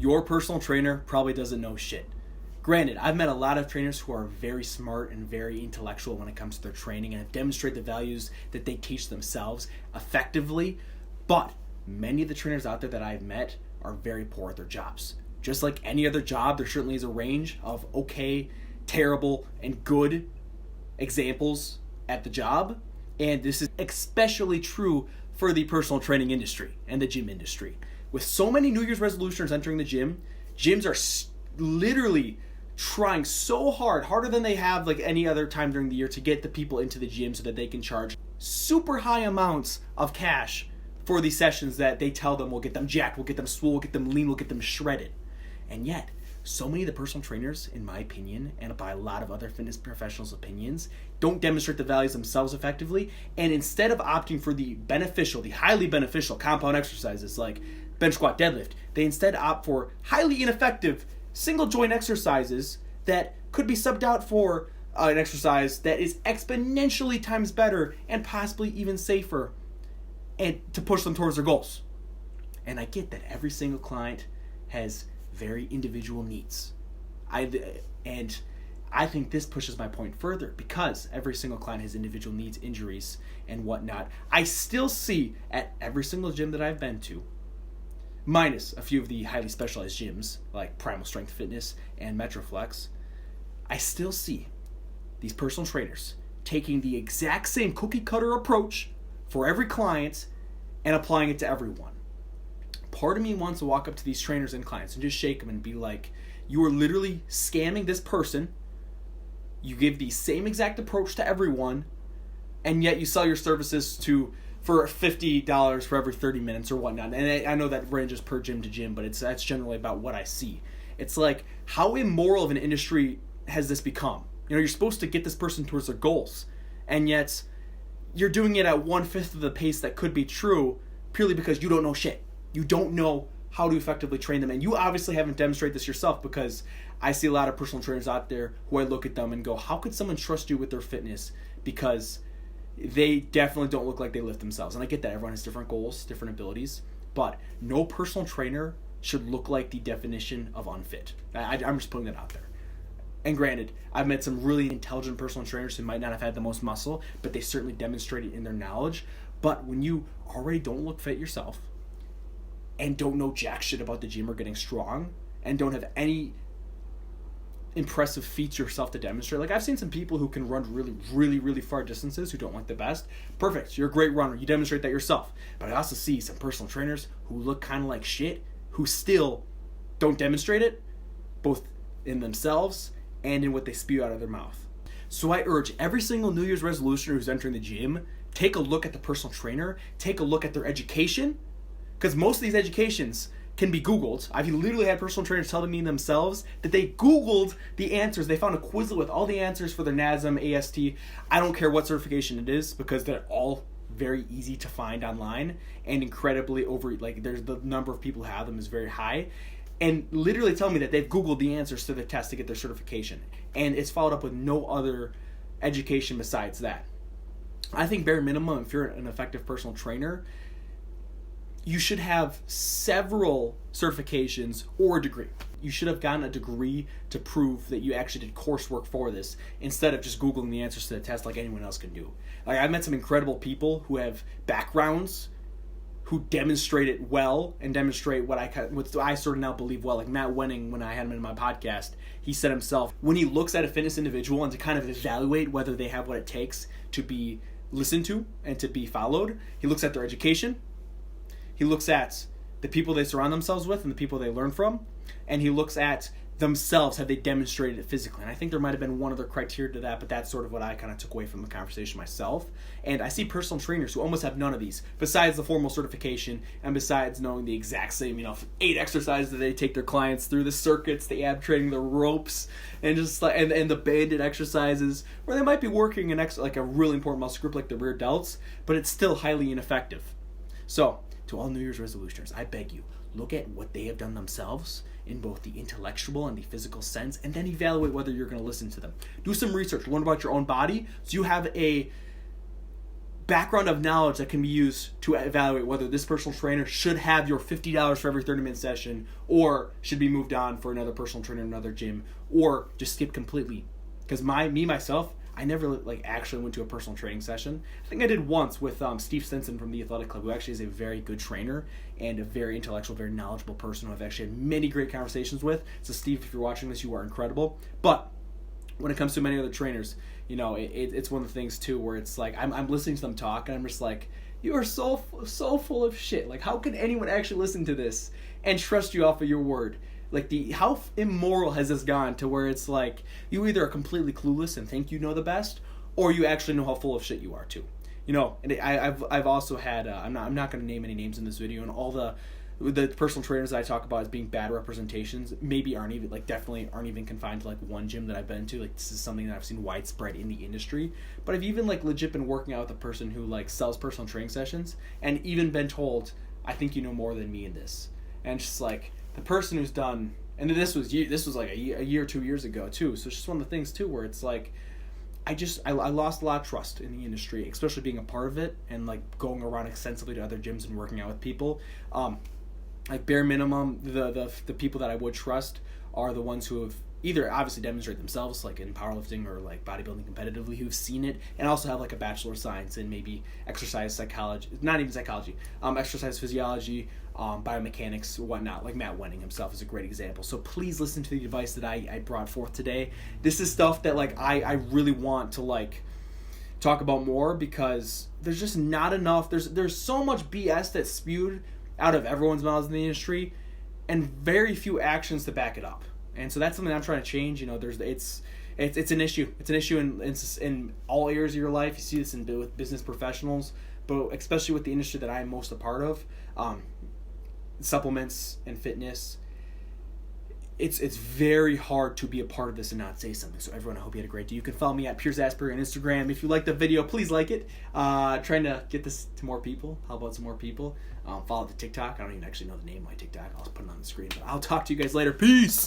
your personal trainer probably doesn't know shit. Granted, I've met a lot of trainers who are very smart and very intellectual when it comes to their training and have demonstrated the values that they teach themselves effectively, but many of the trainers out there that I've met are very poor at their jobs. Just like any other job, there certainly is a range of okay, terrible, and good examples at the job, and this is especially true for the personal training industry and the gym industry. With so many New Year's resolutions entering the gym, gyms are literally trying so hard, harder than they have like any other time during the year, to get the people into the gym so that they can charge super high amounts of cash for these sessions that they tell them will get them jacked, will get them swole, will get them lean, will get them shredded. And yet, so many of the personal trainers, in my opinion, and by a lot of other fitness professionals' opinions, don't demonstrate the values themselves effectively, and instead of opting for the highly beneficial compound exercises like bench, squat, deadlift, they instead opt for highly ineffective single joint exercises that could be subbed out for an exercise that is exponentially times better and possibly even safer, and to push them towards their goals. And I get that every single client has very individual needs. I think this pushes my point further, because every single client has individual needs, injuries, and whatnot. I still see at every single gym that I've been to, minus a few of the highly specialized gyms like Primal Strength Fitness and Metroflex, I still see these personal trainers taking the exact same cookie cutter approach for every client and applying it to everyone. Part of me wants to walk up to these trainers and clients and just shake them and be like, you are literally scamming this person. You give the same exact approach to everyone, and yet you sell your services for $50 for every 30 minutes or whatnot. And I know that ranges per gym to gym, but that's generally about what I see. It's like, how immoral of an industry has this become? You know, you're supposed to get this person towards their goals, and yet you're doing it at 1/5 of the pace that could be true, purely because you don't know shit. You don't know how to effectively train them. And you obviously haven't demonstrated this yourself, because I see a lot of personal trainers out there who I look at them and go, how could someone trust you with their fitness? Because they definitely don't look like they lift themselves. And I get that everyone has different goals, different abilities, but no personal trainer should look like the definition of unfit. I'm just putting that out there. And granted, I've met some really intelligent personal trainers who might not have had the most muscle, but they certainly demonstrate it in their knowledge. But when you already don't look fit yourself, and don't know jack shit about the gym or getting strong, and don't have any impressive feats yourself to demonstrate. Like, I've seen some people who can run really, really, really far distances who don't look the best. Perfect. You're a great runner. You demonstrate that yourself. But I also see some personal trainers who look kind of like shit, who still don't demonstrate it, both in themselves and in what they spew out of their mouth. So I urge every single New Year's resolution who's entering the gym, take a look at the personal trainer, take a look at their education, because most of these educations can be Googled. I've literally had personal trainers telling me themselves that they Googled the answers. They found a Quizlet with all the answers for their NASM, AST. I don't care what certification it is, because they're all very easy to find online and incredibly there's the number of people who have them is very high. And literally tell me that they've Googled the answers to the test to get their certification. And it's followed up with no other education besides that. I think bare minimum, if you're an effective personal trainer, you should have several certifications or a degree. You should have gotten a degree to prove that you actually did coursework for this, instead of just Googling the answers to the test like anyone else can do. Like, I've met some incredible people who have backgrounds who demonstrate it what I sort of now believe well. Like Matt Wenning, when I had him in my podcast, he said himself, when he looks at a fitness individual and to kind of evaluate whether they have what it takes to be listened to and to be followed, he looks at their education, he looks at the people they surround themselves with and the people they learn from, and he looks at themselves, have they demonstrated it physically. And I think there might have been one other criteria to that, but that's sort of what I kind of took away from the conversation myself. And I see personal trainers who almost have none of these, besides the formal certification and besides knowing the exact same, 8 exercises that they take their clients through, the circuits, the ab training, the ropes, and just like and the banded exercises, where they might be working like a really important muscle group like the rear delts, but it's still highly ineffective. So, to all New Year's resolutioners, I beg you, look at what they have done themselves in both the intellectual and the physical sense, and then evaluate whether you're going to listen to them. Do some research, learn about your own body, so you have a background of knowledge that can be used to evaluate whether this personal trainer should have your $50 for every 30-minute session, or should be moved on for another personal trainer in another gym, or just skip completely. Because myself, I never like actually went to a personal training session. I think I did once with Steve Stinson from the Athletic Club, who actually is a very good trainer and a very intellectual, very knowledgeable person who I've actually had many great conversations with. So Steve, if you're watching this, you are incredible. But when it comes to many other trainers, you know, it's one of the things too where it's like I'm listening to them talk and I'm just like, you are so full of shit. Like, how can anyone actually listen to this and trust you off of your word? Like, how immoral has this gone to where it's like you either are completely clueless and think you know the best, or you actually know how full of shit you are too. You know, and I've also had I'm not going to name any names in this video, and all the personal trainers that I talk about as being bad representations maybe definitely aren't even confined to like one gym that I've been to. Like, this is something that I've seen widespread in the industry. But I've even like legit been working out with a person who like sells personal training sessions, and even been told, I think you know more than me in this. And just like the person who's done, and this was like a year 2 years ago too. So it's just one of the things too where it's like I lost a lot of trust in the industry, especially being a part of it and like going around extensively to other gyms and working out with people. Like, bare minimum, the people that I would trust are the ones who have either obviously demonstrated themselves, like in powerlifting or like bodybuilding competitively, who've seen it, and also have like a bachelor of science in maybe exercise psychology, not even psychology, exercise physiology, biomechanics, whatnot. Like Matt Wenning himself is a great example. So please listen to the advice that I brought forth today. This is stuff that like I really want to like talk about more, because there's just not enough. There's so much BS that's spewed out of everyone's mouths in the industry, and very few actions to back it up. And so that's something I'm trying to change. You know, it's an issue. It's an issue in all areas of your life. You see this with business professionals, but especially with the industry that I'm most a part of, supplements and fitness. It's very hard to be a part of this and not say something. So everyone, I hope you had a great day. You can follow me at Piers Asbury on Instagram. If you liked the video, please like it. Trying to get this to more people. How about some more people? Follow the TikTok. I don't even actually know the name of my TikTok. I'll put it on the screen. But I'll talk to you guys later. Peace!